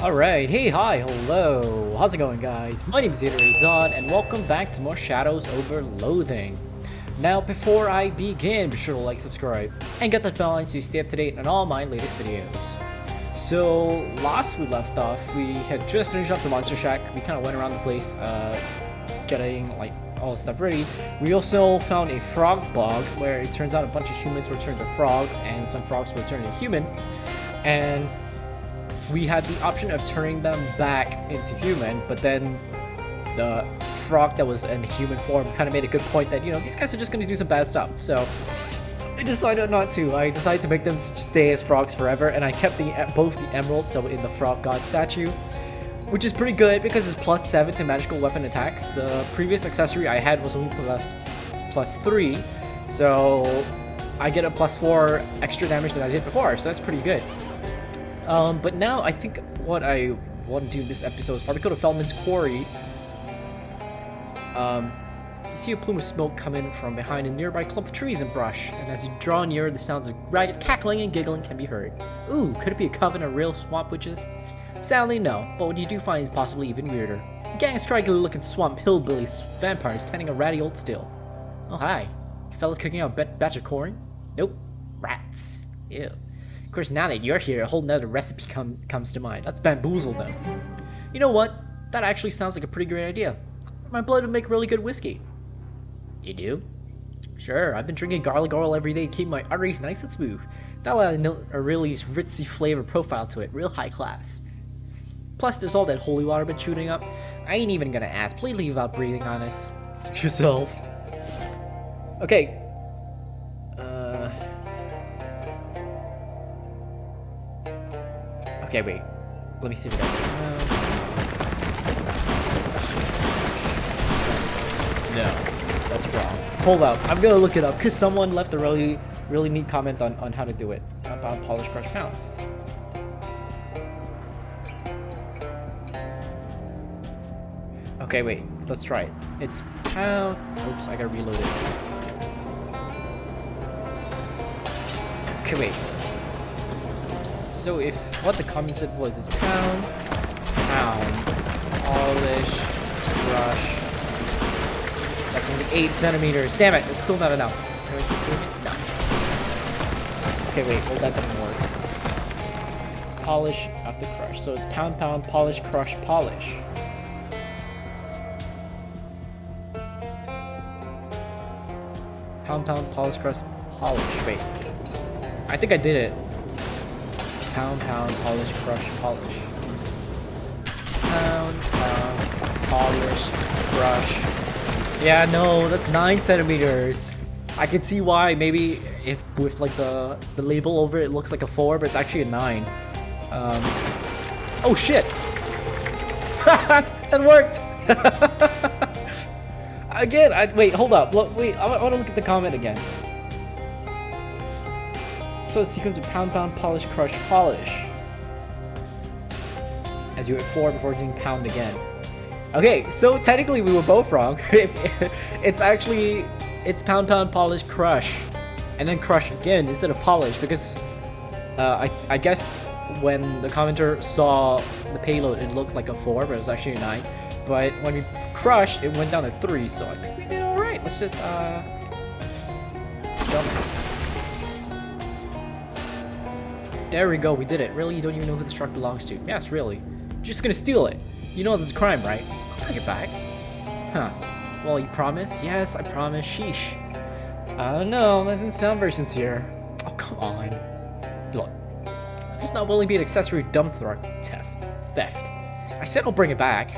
Alright, hey, hi, hello, how's it going guys? My name is ZetaRayZod and welcome back to more Shadows Over Loathing. Now before I begin, be sure to like, subscribe, and get that bell on so you stay up to date on all my latest videos. So, last we left off, we had just finished up the monster shack. We kind of went around the place, getting like all the stuff ready. We also found a frog bog where it turns out a bunch of humans were turned to frogs and some frogs were turned to human. And we had the option of turning them back into human, but then the frog that was in human form kind of made a good point that, you know, these guys are just going to do some bad stuff. So I decided not to. I decided to make them stay as frogs forever, and I kept both the emeralds, so in the frog god statue, which is pretty good because it's +7 to magical weapon attacks. The previous accessory I had was only +3, so I get a +4 extra damage than I did before, so that's pretty good. But now I think what I want to do in this episode is probably go to Feldman's Quarry. You see a plume of smoke coming from behind a nearby clump of trees and brush, and as you draw near, the sounds of ragged cackling and giggling can be heard. Ooh, could it be a coven of real swamp witches? Sadly, no, but what you do find is possibly even weirder. A gang of strikingly-looking swamp hillbillies vampires tending a ratty old still. Oh, hi. You fellas cooking out a batch of corn? Nope. Rats. Ew. Of course, now that you're here, a whole nother recipe comes to mind. Let's bamboozle them. You know what? That actually sounds like a pretty great idea. My blood would make really good whiskey. You do? Sure, I've been drinking garlic oil every day to keep my arteries nice and smooth. That'll add a really ritzy flavor profile to it, real high class. Plus, there's all that holy water I've been shooting up. I ain't even gonna ask. Please leave without breathing on us. Suit yourself. Okay. Okay, wait. Let me see if No, that's wrong. Hold up. I'm gonna look it up because someone left a really neat comment on how to do it. About polish crush pound. Okay, wait. Let's try it. It's pound. Oops, I gotta reload it. Okay, wait. So if what the comment said was it's pound, polish, crush. That's only 8 centimeters. Damn it, it's still not enough. Can I keep doing it? No. Okay, wait, well that doesn't work. Polish after crush. So it's pound, polish, crush, polish. Pound, polish, crush, polish. Wait. I think I did it. Pound, polish, crush, polish. Pound, polish, crush. Yeah, no, that's 9 centimeters. I can see why. Maybe if with like the label over it looks like a 4, but it's actually a 9. Oh shit! That worked. Again, wait, hold up. Wait, I want to look at the comment again. So the sequence of pound, polish, crush, polish. As you hit 4 before hitting pound again. Okay, so technically we were both wrong. It's actually, it's pound, polish, crush. And then crush again instead of polish because I guess when the commenter saw the payload it looked like a 4, but it was actually a 9. But when we crushed, it went down to 3, so I think we did alright. Let's just jump. There we go, we did it. Really, you don't even know who this truck belongs to. Yes, really. You're just gonna steal it. You know that's a crime, right? I'll take it back. Huh. Well, you promise? Yes, I promise. Sheesh. I don't know, that doesn't sound very sincere. Oh, come on. Look, I'm just not willing to be an accessory dump truck theft. I said I'll bring it back.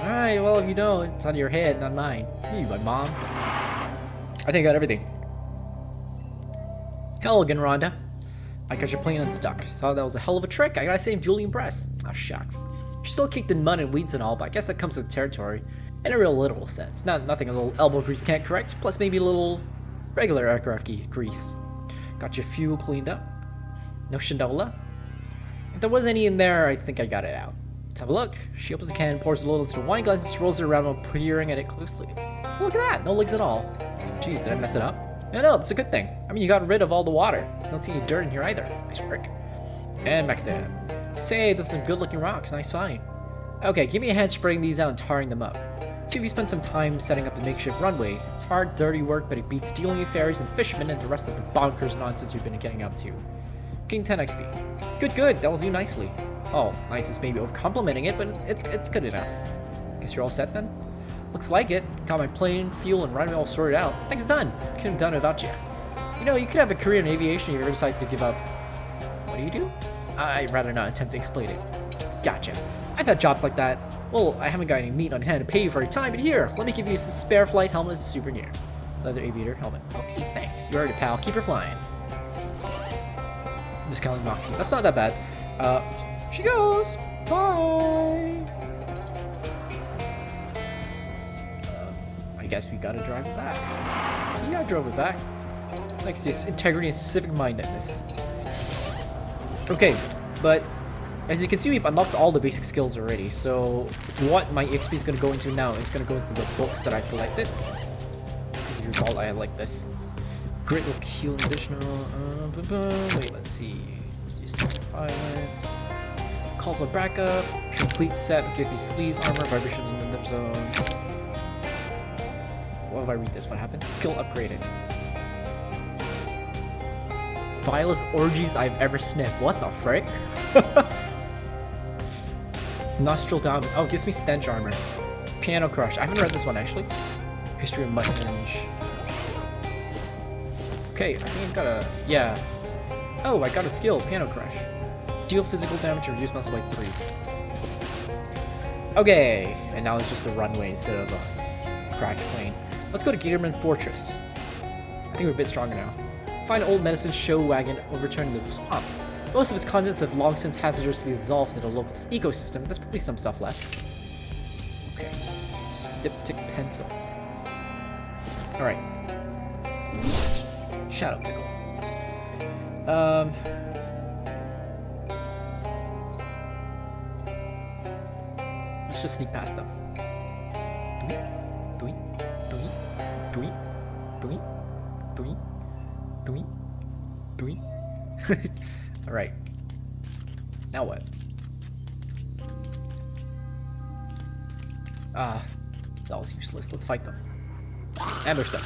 Alright, well, if you know, it's on your head, not mine. You, my mom. I think I got everything. Hello again, Rhonda. I got your plane unstuck. Saw that was a hell of a trick. I gotta say I'm duly impressed. Oh, shucks. You're still kicked in mud and weeds and all, but I guess that comes with territory. In a real literal sense. Nothing a little elbow grease can't correct, plus maybe a little regular aircraft grease. Got your fuel cleaned up. No Shinola. If there was any in there, I think I got it out. Let's have a look. She opens the can, pours a little into the wine glass, and swirls it around while peering at it closely. Look at that! No leaks at all. Jeez, did I mess it up? No, it's a good thing. I mean, you got rid of all the water. Don't see any dirt in here either. Nice work. And back there. Say, those are some good-looking rocks. Nice find. Okay, give me a hand spraying these out and tarring them up. See if you spend some time setting up the makeshift runway. It's hard, dirty work, but it beats dealing with fairies and fishermen and the rest of the bonkers nonsense you've been getting up to. Getting 10 XP. Good, good. That will do nicely. Oh, nice is maybe over-complimenting it, but it's good enough. Guess you're all set then? Looks like it. Got my plane, fuel, and runway all sorted out. Things done. Couldn't have done it without you. You know, you could have a career in aviation if you ever decide to give up. What do? I'd rather not attempt to explain it. Gotcha. I've had jobs like that. Well, I haven't got any meat on hand to pay you for your time, but here, let me give you a spare flight helmet as a souvenir. Leather aviator helmet. Okay, thanks. You heard it, pal. Keep her flying. Discounting Moxie. That's not that bad. She goes. Bye. I guess we gotta drive it back. Yeah, I drove it back. Thanks to its integrity and civic mindedness. Okay, but as you can see, we've unlocked all the basic skills already. So what my XP is going to go into now is going to go into the books that I collected. As you recall, I like this. Great look heal additional. Wait, let's see. Violence. Call for backup. Complete set. Give me sleeves, armor, vibrations in the zones. What if I read this? What happened? Skill upgraded. Vilest orgies I've ever sniffed. What the frick? Nostril diamonds. Oh, it gives me stench armor. Piano crush. I haven't read this one actually. History of Muttonge. Okay, I think I got a... Yeah. Oh, I got a skill. Piano crush. Deal physical damage or reduce muscle by 3. Okay, and now it's just a runway instead of a crash plane. Let's go to Gatormen Fortress. I think we're a bit stronger now. Find an old medicine show wagon overturned in the swamp. Most of its contents have long since hazardously dissolved in the local ecosystem. There's probably some stuff left. Okay. Styptic pencil. Alright. Shadow pickle. Let's just sneak past them. Alright. Now what? That was useless. Let's fight them. Ambush them.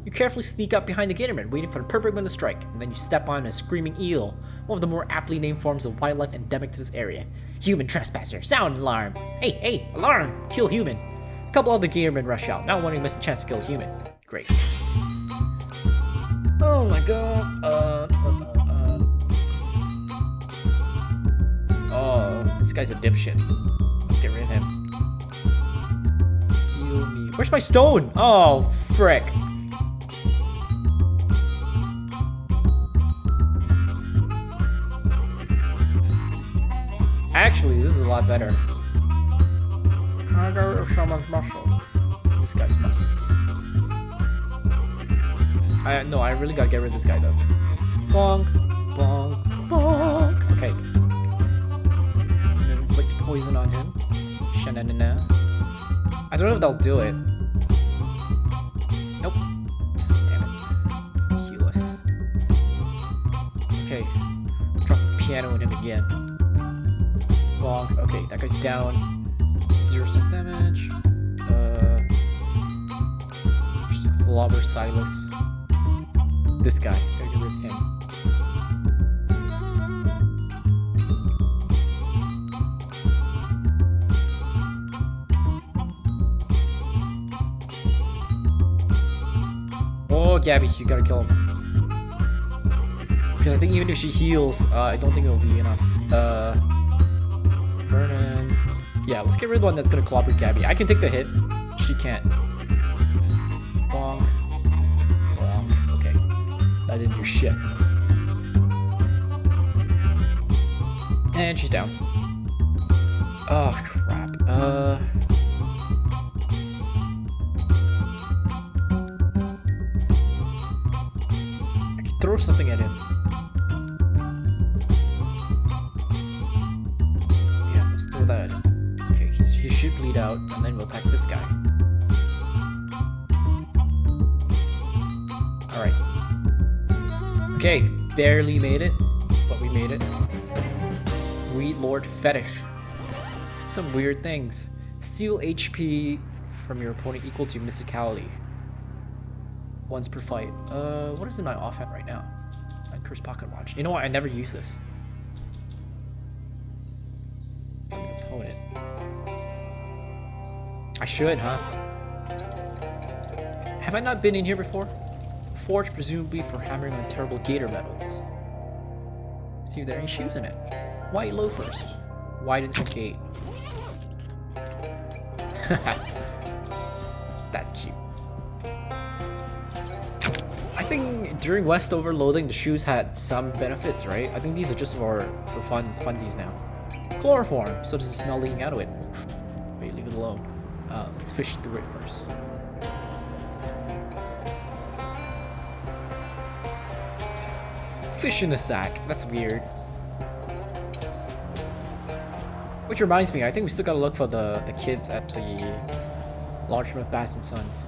You carefully sneak up behind the Gatorman, waiting for the perfect moment to strike, and then you step on a screaming eel, one of the more aptly named forms of wildlife endemic to this area. Human trespasser, sound alarm! Hey, alarm! Kill human! A couple other Gatormen rush out, not wanting to miss the chance to kill a human. Great. Oh my god, Oh, this guy's a dipshit. Let's get rid of him. Heal me. Where's my stone? Oh, frick. Actually, this is a lot better. Can I go with someone's muscle? This guy's muscles. No, I really gotta get rid of this guy though. Bonk, bonk, bonk. Okay. Inflict poison on him. Shananana. I don't know if they'll do it. Nope. Damn it. Heal us. Okay. Drop the piano in him again. Bonk. Okay, that guy's down. 0% damage. Clobber Silas. This guy. Gotta get rid of him. Oh, Gabby, you gotta kill him. Because I think even if she heals, I don't think it'll be enough. Vernon. Yeah, let's get rid of the one that's gonna clobber Gabby. I can take the hit. She can't. Bonk. Bonk. Okay. That didn't do shit. And she's down. Oh, crap. I can throw something at him. Yeah, let's throw that at him. Okay, he should bleed out, and then we'll attack this guy. Alright. Okay, barely made it, but we made it. Street Lord Fetish. Some weird things. Steal HP from your opponent equal to mysticality. Once per fight. What is in my offhand right now? My Cursed Pocket Watch. You know what? I never use this. The opponent. I should, huh? Have I not been in here before? Forged presumably for hammering on terrible gator metals. See if there are any shoes in it. White loafers. Widens the gate. That's cute. I think during West Over Loathing, the shoes had some benefits, right? I think these are just for funsies now. Chloroform. So does the smell leaking out of it? Wait, leave it alone. Let's fish through it first. Fish in a sack. That's weird. Which reminds me, I think we still gotta look for the kids at the Largemouth Bass and Sons.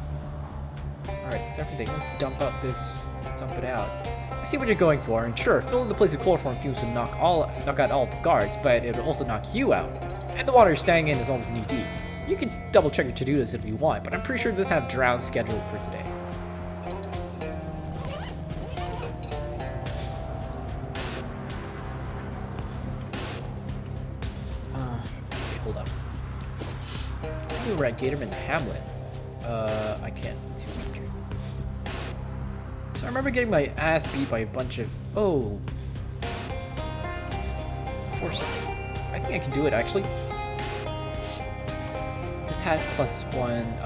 Alright, that's everything. Let's dump it out. I see what you're going for, and sure, filling the place with chloroform fumes would knock out all the guards, but it would also knock you out. And the water you're staying in is almost knee deep. You can double check your to-do list if you want, but I'm pretty sure it doesn't have drown scheduled for today. Hold up. We were at Gatormen Hamlet. I can't. It's too weak. So I remember getting my ass beat by a bunch of... Oh. Force. I think I can do it, actually. This had +1.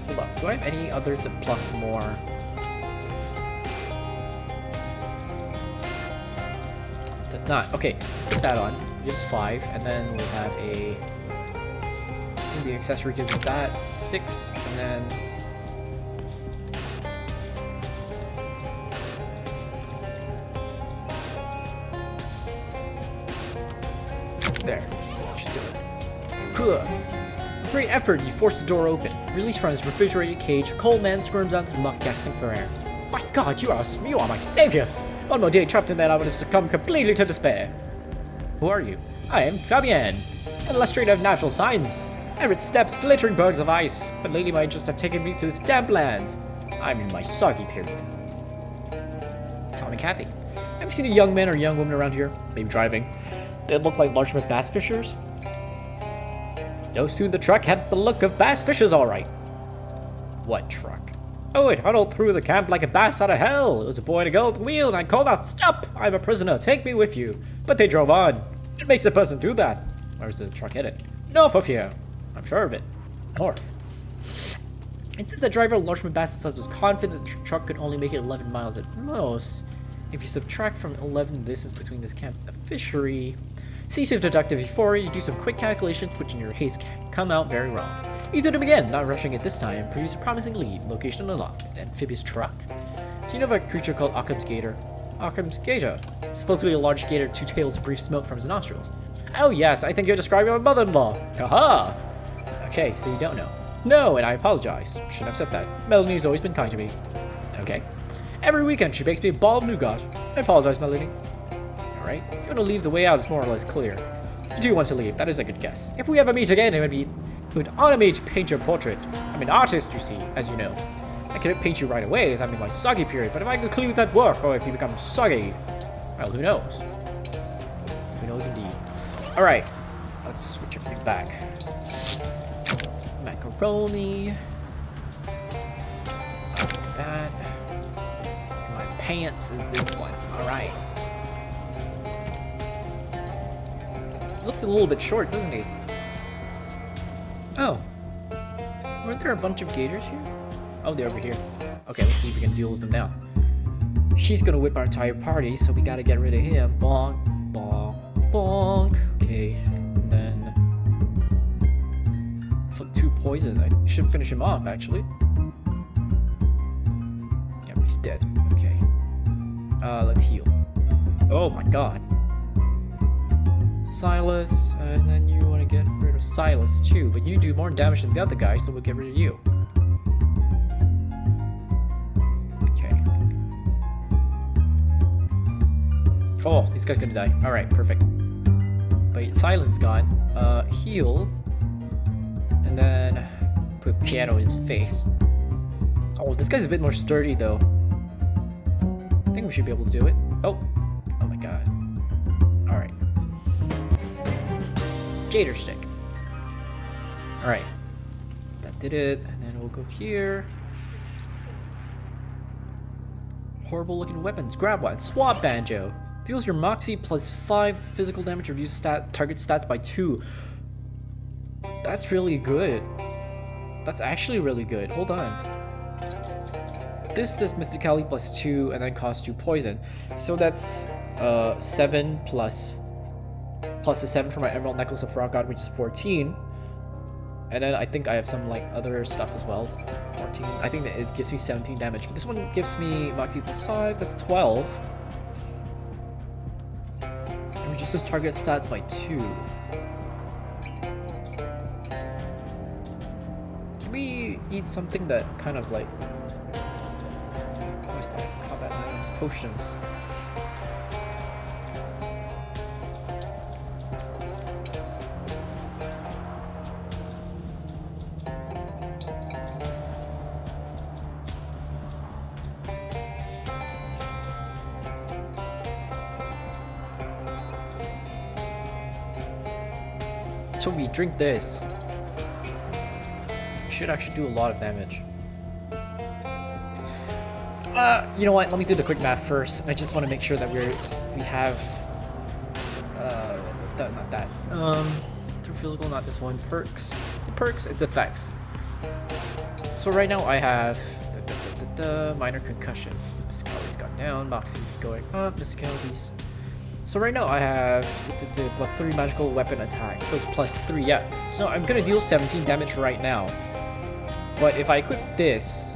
Hold up. Do I have any others that plus more? That's not. Okay. Put that on. Gives 5, and then we'll have a... I think the accessory gives us that 6, and then... There. Should do it. Cool. With great effort, you force the door open. Released from his refrigerated cage, a cold man squirms onto the muck, gasping for air. My God, you are my savior! One more day trapped in that, I would have succumbed completely to despair. Who are you? I am Fabian, an illustrator of natural science. Arid steppes, glittering bergs of ice, but lately my interests have taken me to this damp lands. I'm in my soggy period. Tom and Kathy. Have you seen a young man or young woman around here? Maybe driving. They look like largemouth bass fishers. Those two in the truck had the look of bass fishers, all right. What truck? Oh, it huddled through the camp like a bass out of hell. It was a boy and a girl at the wheel, and I called out, "Stop! I'm a prisoner. Take me with you." But they drove on. It makes a person do that. Where's the truck headed? North of here. I'm sure of it. North. It says the driver of Largemouth Bass was confident the truck could only make it 11 miles at most. If you subtract from 11 the distance between this camp and the fishery, see if deductive before you do some quick calculations, which in your case come out very wrong. You do them again, not rushing it this time. Produce a promising lead. Location unlocked. Amphibious truck. Do you know of a creature called Occam's Gator? Occam's Gator. Supposedly a large gator, 2 tails, brief smoke from his nostrils. Oh yes, I think you're describing my mother-in-law. Haha! Okay, so you don't know. No, and I apologize. Shouldn't have said that. Melanie's always been kind to me. Okay. Every weekend she bakes me a ball of nougat. I apologize, Melanie. Alright, if you want to leave, the way out is more or less clear. I do want to leave, that is a good guess. If we ever meet again, it would honor me to paint your portrait. I'm an artist, you see, as you know. I couldn't paint you right away, as I'm in my soggy period, but if I conclude that work, or if you become soggy, well, who knows? Who knows indeed. Alright, let's switch everything back. Macaroni. That. My pants is this one. Alright. Looks a little bit short, doesn't he? Oh. Weren't there a bunch of gators here? Oh, they're over here. Okay, let's see if we can deal with them now. He's gonna whip our entire party, so we gotta get rid of him. Bonk, bonk, bonk. Okay, and then... For 2 poison, I should finish him off, actually. Yeah, but he's dead. Okay. Let's heal. Oh my god. Silas, and then you want to get rid of Silas too, but you do more damage than the other guy, so we'll get rid of you. Okay. Oh, this guy's gonna die. Alright, perfect. But silence is gone. Heal. And then put piano in his face. Oh, this guy's a bit more sturdy though. I think we should be able to do it. Oh. Oh my god. Alright. Gator stick. Alright. That did it. And then we'll go here. Horrible looking weapons. Grab one. Swap banjo. Deals your moxie plus 5 physical damage, reduces target stats by 2. That's really good. That's actually really good. Hold on. This does mysticality plus 2 and then costs 2 poison. So that's 7 plus the 7 for my Emerald Necklace of Rock God, which is 14. And then I think I have some like other stuff as well. 14. I think that it gives me 17 damage. But this one gives me Moxie plus 5. That's 12. And reduces target stats by 2. Can we eat something that kind of like quest combat items, potions? So we drink this. Should actually do a lot of damage. You know what? Let me do the quick math first. I just want to make sure that we have not that. Through physical, not this one. Perks. Is it perks? It's effects. So right now I have minor concussion. Mysticality's gone down. Moxie's going up. Mysticality's. So right now I have plus 3 magical weapon attack. So it's plus 3. Yeah. So I'm gonna deal 17 damage right now. But if I equip this,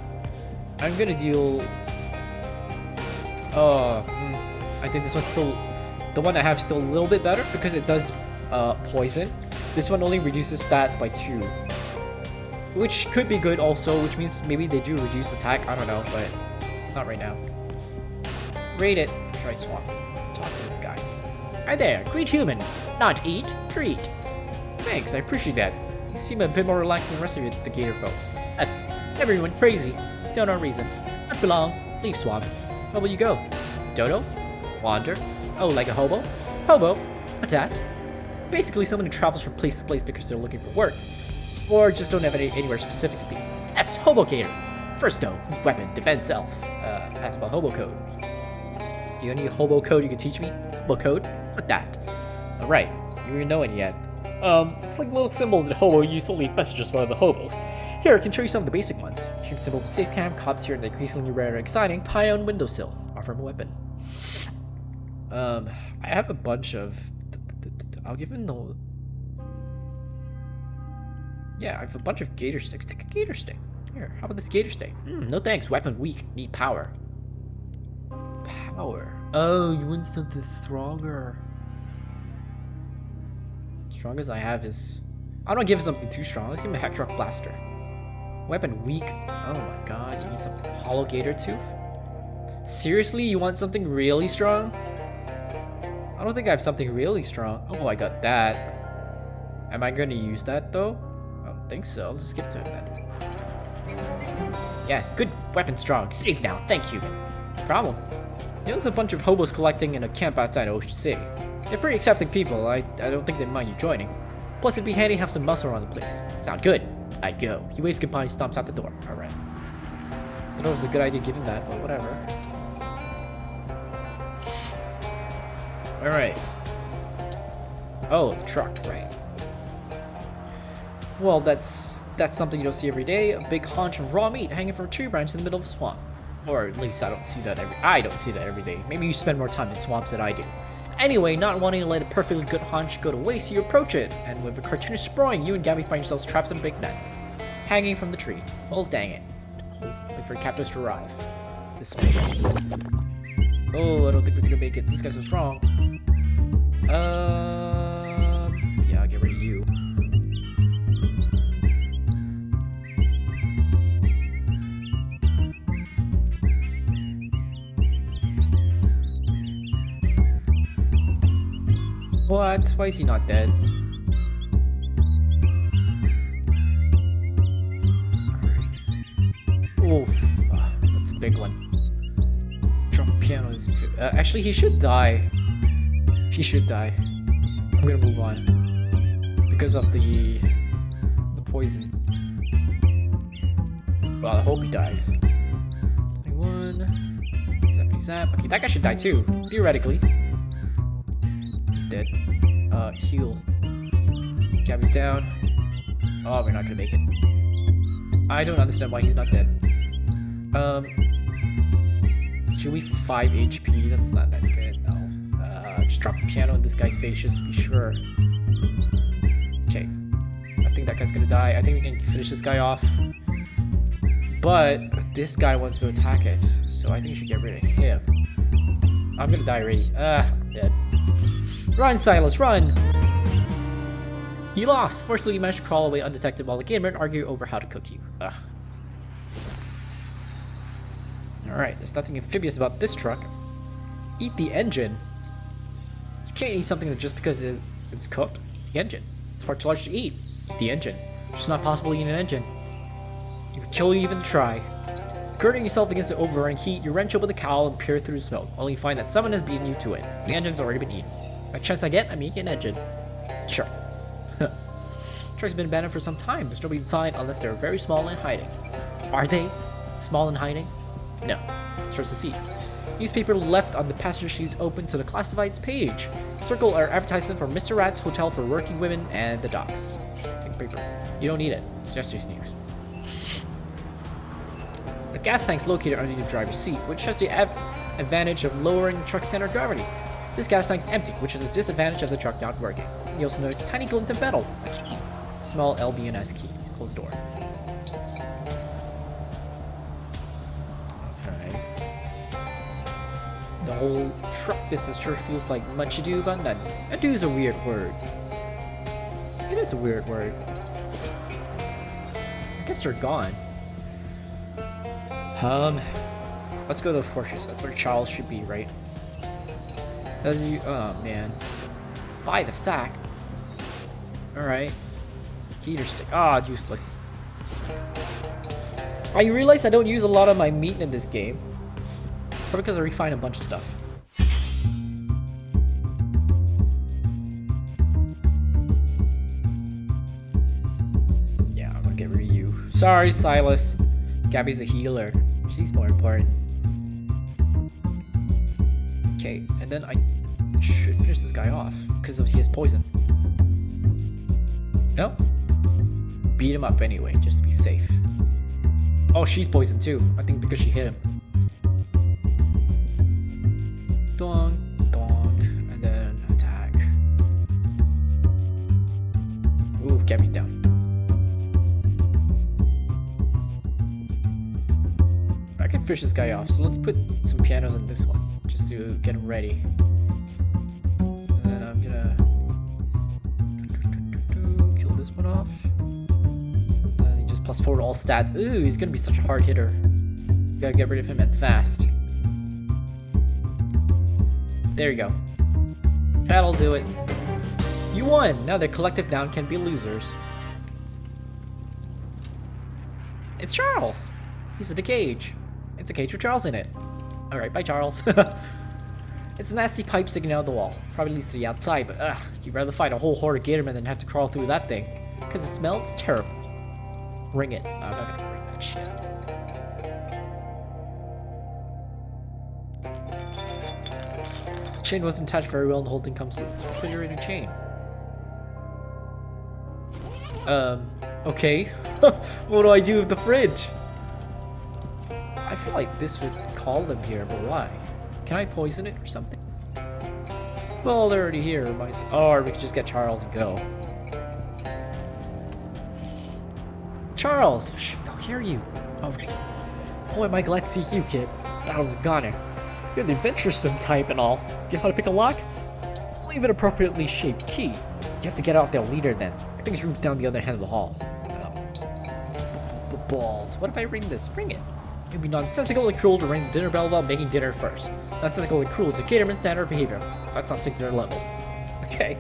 I'm gonna deal... I think this one's still... The one I have is still a little bit better because it does poison. This one only reduces stats by 2. Which could be good also, which means maybe they do reduce attack. I don't know, but not right now. Rate it. Try swap. Let's talk to this guy. Hi there. Greet human. Not eat. Treat. Thanks, I appreciate that. You seem a bit more relaxed than the rest of the Gator folk. Yes, everyone crazy. Don't know reason. Not for long. Leave swamp. Where will you go? Dodo? Wander? Oh, like a hobo? Hobo? What's that? Basically someone who travels from place to place because they're looking for work. Or just don't have anywhere specific to be. Yes, Hobo Gator. First though, weapon, defend self. Ask about hobo code. You got any hobo code you can teach me? Hobo code? What that? Alright, you don't know it yet. It's like little symbols that hobo use to leave messages for the hobos. Here, I can show you some of the basic ones. Shoot symbol for safe cam, cops here and increasingly rare and exciting, pie on windowsill. Offer him a weapon. I have a bunch of... I'll give him the... Yeah, I have a bunch of gator sticks. Take a gator stick. Here, how about this gator stick? No thanks, weapon weak. Need power. Power. Oh, you want something stronger. Strongest I have is... I don't give him something too strong. Let's give him a Heck Truck Blaster. Weapon weak. Oh my god, you need something. Hollow Gator Tooth? Seriously, you want something really strong? I don't think I have something really strong. Oh, I got that. Am I going to use that though? I don't think so. I'll just give it to him then. Yes, good weapon strong. Safe now. Thank you. No problem. There's a bunch of hobos collecting in a camp outside Ocean City. They're pretty accepting people. I don't think they'd mind you joining. Plus, it'd be handy to have some muscle around the place. Sound good? I go. He waves goodbye and stomps out the door. Alright. I don't know if it was a good idea giving that, but whatever. Alright. Oh, the truck, right. Well, that's something you don't see every day. A big haunch of raw meat hanging from a tree branch in the middle of a swamp. Or at least I don't see that every day. Maybe you spend more time in swamps than I do. Anyway, not wanting to let a perfectly good haunch go to waste, you approach it, and with a cartoonish sprawling, you and Gabby find yourselves trapped in a big net, hanging from the tree. Well, dang it. Wait for your captors to arrive. This way. Oh, I don't think we're gonna make it. These guys are strong. Yeah, I'll get rid of you. What? Why is he not dead? Oof. That's a big one. Drop piano is... actually, he should die. He should die. I'm gonna move on. Because of the poison. Well, I hope he dies. 21. Zap. Okay, that guy should die too. Theoretically. He's dead. Heal. Gabby's down. Oh, we're not gonna make it. I don't understand why he's not dead. Kill me for 5 HP. That's not that good. No. Just drop a piano in this guy's face just to be sure. Okay. I think that guy's gonna die. I think we can finish this guy off. But this guy wants to attack it, so I think you should get rid of him. I'm gonna die already. I'm dead. Run, Silas, run! You lost. Fortunately, you managed to crawl away undetected while the Gatormen argue over how to cook you. Alright, there's nothing amphibious about this truck. Eat the engine. You can't eat something that just because it's cooked. The engine. It's far too large to eat. The engine. It's just not possible to eat an engine. It would kill you even to try. Girding yourself against the overrunning heat, you wrench open the cowl and peer through the smoke, only to find that someone has beaten you to it. The engine's already been eaten. By chance I get, I'm eating an engine. Sure. The truck's been abandoned for some time. There's nobody inside unless they're very small and hiding. Are they? Small and hiding? No. Shows the seats. Newspaper left on the passenger seats open to the classifieds page. Circle our advertisement for Mr. Rat's Hotel for working women and the dogs. Paper. You don't need it. Suggest you snooze. The gas tank's located underneath the driver's seat, which has the advantage of lowering the truck's center of gravity. This gas tank's empty, which is a disadvantage of the truck not working. You also notice a tiny glint of metal, a key. Small LBNS key. Close door. Okay. The whole truck business sure feels like much ado about none. Ado is a weird word. It is a weird word. I guess they're gone. Let's go to the fortress. That's where Charles should be, right? Oh man. Buy the sack. Alright. Heater stick. Ah, useless. I realize I don't use a lot of my meat in this game. Probably because I refine a bunch of stuff. Yeah, I'm gonna get rid of you. Sorry, Silas. Gabby's a healer. She's more important. Okay, and then I should finish this guy off because he has poison. No? Beat him up anyway, just to be safe. Oh, she's poisoned too. I think because she hit him. Donk, donk, and then attack. Ooh, Gabby's down. I can finish this guy off, so let's put some pianos in this one, just to get him ready. And then I'm gonna kill this one off. And he just +4 to all stats. Ooh, he's gonna be such a hard hitter. Gotta get rid of him and fast. There you go. That'll do it. You won! Now the collective noun can be losers. It's Charles! He's in the cage. It's a cage with Charles in it. Alright, bye Charles. It's a nasty pipe sticking out of the wall. Probably leads to the outside, but you'd rather fight a whole horde of Gatormen than have to crawl through that thing. Because it smells terrible. Ring it. I'm not gonna ring that shit. The chain wasn't attached very well and the whole thing comes with a refrigerator chain. Okay. What do I do with the fridge? I feel like this would call them here, but why? Can I poison it or something? Well, they're already here. Or we could just get Charles and go. Charles! Shh, they'll hear you. Alright. Boy, am I glad to see you, kid. That was a goner. You're the adventuresome type and all. Get how to pick a lock? Leave an appropriately shaped key. You have to get off their leader then. I think his room's down the other end of the hall. Balls. What if I ring this? Ring it. It would be nonsensical and cruel to ring the dinner bell while making dinner first. Nonsensical and cruel is a Gatorman standard behavior. Let's not stick to their level. Okay.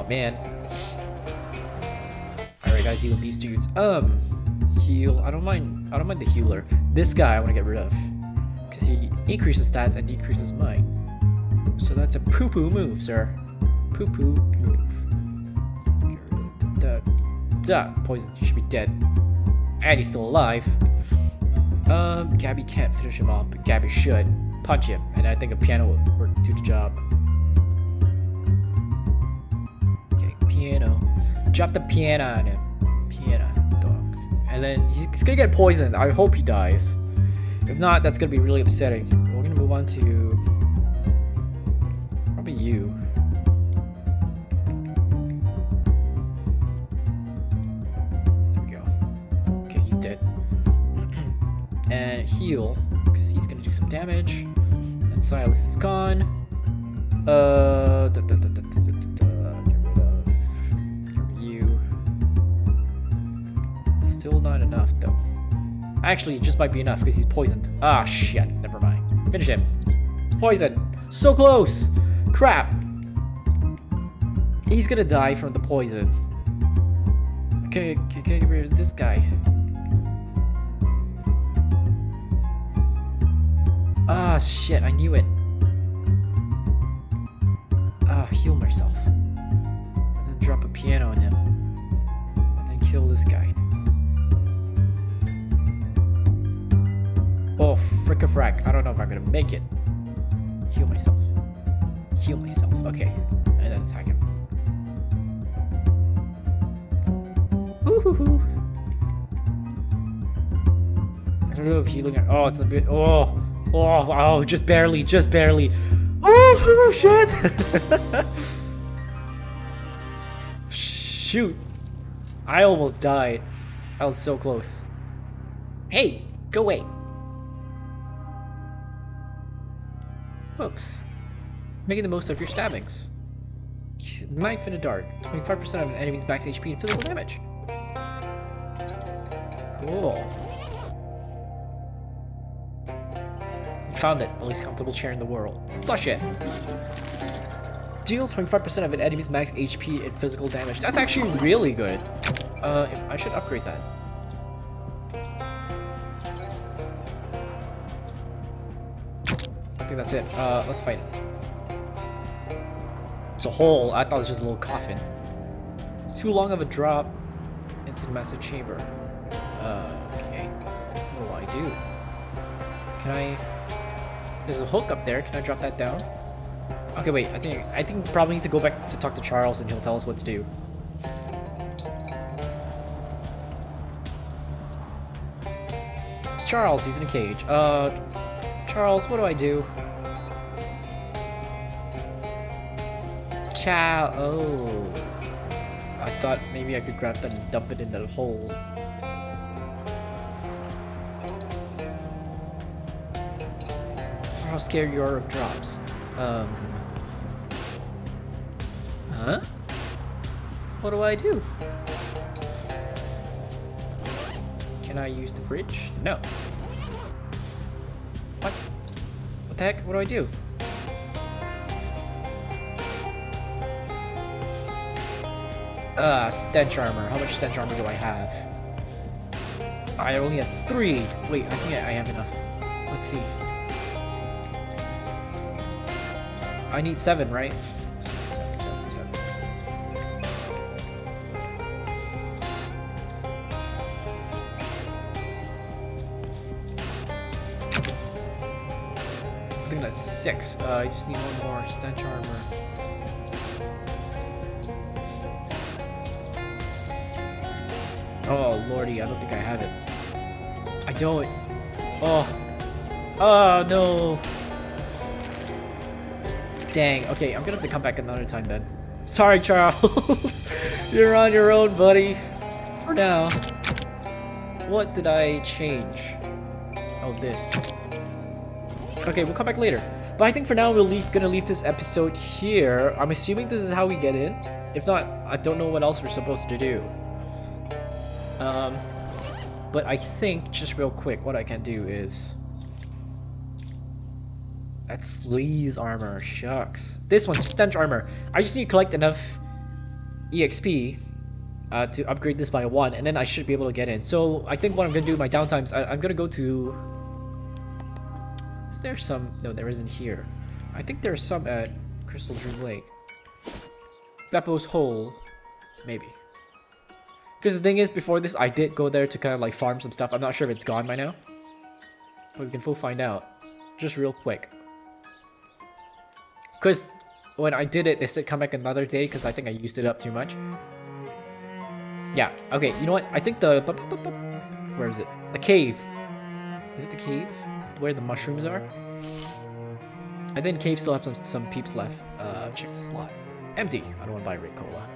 man. Alright, gotta deal with these dudes. Heal. I don't mind the healer. This guy I want to get rid of. Because he increases stats and decreases mine. So that's a poo-poo move, sir. Poo-poo move. Duh. Poison. You should be dead. And he's still alive. Gabby can't finish him off, but Gabby should. Punch him, and I think a piano will do the job. Okay, piano. Drop the piano on him. Piano, dog. And then he's gonna get poisoned. I hope he dies. If not, that's gonna be really upsetting. We're gonna move on to probably you. There we go. Okay, he's dead. And heal, because he's gonna do some damage. And Silas is gone. Get rid of you. Still not enough though. Actually, it just might be enough because he's poisoned. Ah, shit. Never mind. Finish him. Poison. So close. Crap. He's gonna die from the poison. Okay, get rid of this guy. Ah, shit, I knew it. Ah, heal myself. And then drop a piano on him. And then kill this guy. Oh, frick-a-frack. I don't know if I'm gonna make it. Heal myself. Heal myself. Okay. And then attack him. Ooh-hoo-hoo. I don't know if healing... Oh, it's a bit... Oh, just barely. Oh, shit! Shoot. I almost died. I was so close. Hey, go away. Hooks. Making the most of your stabbings. Knife and a dart. 25% of an enemy's max HP and physical damage. Cool. Found it. The least comfortable chair in the world. Flush it. Deals 25% of an enemy's max HP and physical damage. That's actually really good. I should upgrade that. I think that's it. Let's fight it. It's a hole. I thought it was just a little coffin. It's too long of a drop into the massive chamber. Okay. What do I do? Can I... There's a hook up there. Can I drop that down? Okay, wait. I think we probably need to go back to talk to Charles and he'll tell us what to do. It's Charles. He's in a cage. Charles, what do I do? Chow. Oh. I thought maybe I could grab that and dump it in the hole. How scared you are of drops. Huh? What do I do? Can I use the fridge? No. What? What the heck? What do I do? Stench armor. How much stench armor do I have? I only have 3. Wait, I think I have enough. Let's see. I need 7, right? 7. I think that's 6. I just need 1 more stench armor. Oh lordy, I don't think I have it. I don't. Oh no. Dang. Okay, I'm gonna have to come back another time then. Sorry, Charles. You're on your own, buddy. For now. What did I change? Oh, this. Okay, we'll come back later. But I think for now we're gonna leave this episode here. I'm assuming this is how we get in. If not, I don't know what else we're supposed to do. But I think, just real quick, what I can do is... That's Lee's armor, shucks. This one's stench armor. I just need to collect enough EXP to upgrade this by 1, and then I should be able to get in. So I think what I'm gonna do in my downtime is I'm gonna go to... Is there some... No, there isn't here. I think there's some at Crystal Dream Lake. Beppo's Hole. Maybe. Because the thing is, before this, I did go there to kind of like farm some stuff. I'm not sure if it's gone by now. But we can full find out. Just real quick. Because when I did it, they said come back another day because I think I used it up too much. Yeah, okay, you know what? I think the... Where is it? The cave. Is it the cave? Where the mushrooms are? I think cave still have some peeps left. Check the slot. Empty. I don't want to buy Red Cola.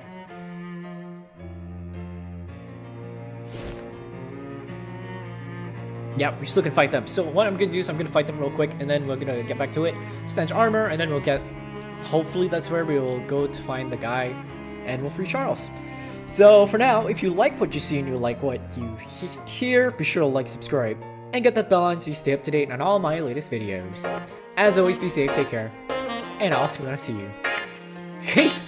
Yeah, we still can fight them. So what I'm gonna do is I'm gonna fight them real quick, and then we're gonna get back to it. Stench armor, and then we'll get... Hopefully that's where we will go to find the guy, and we'll free Charles. So for now, if you like what you see and you like what you hear, be sure to like, subscribe, and get that bell on so you stay up to date on all my latest videos. As always, be safe, take care, and I'll see you. Peace!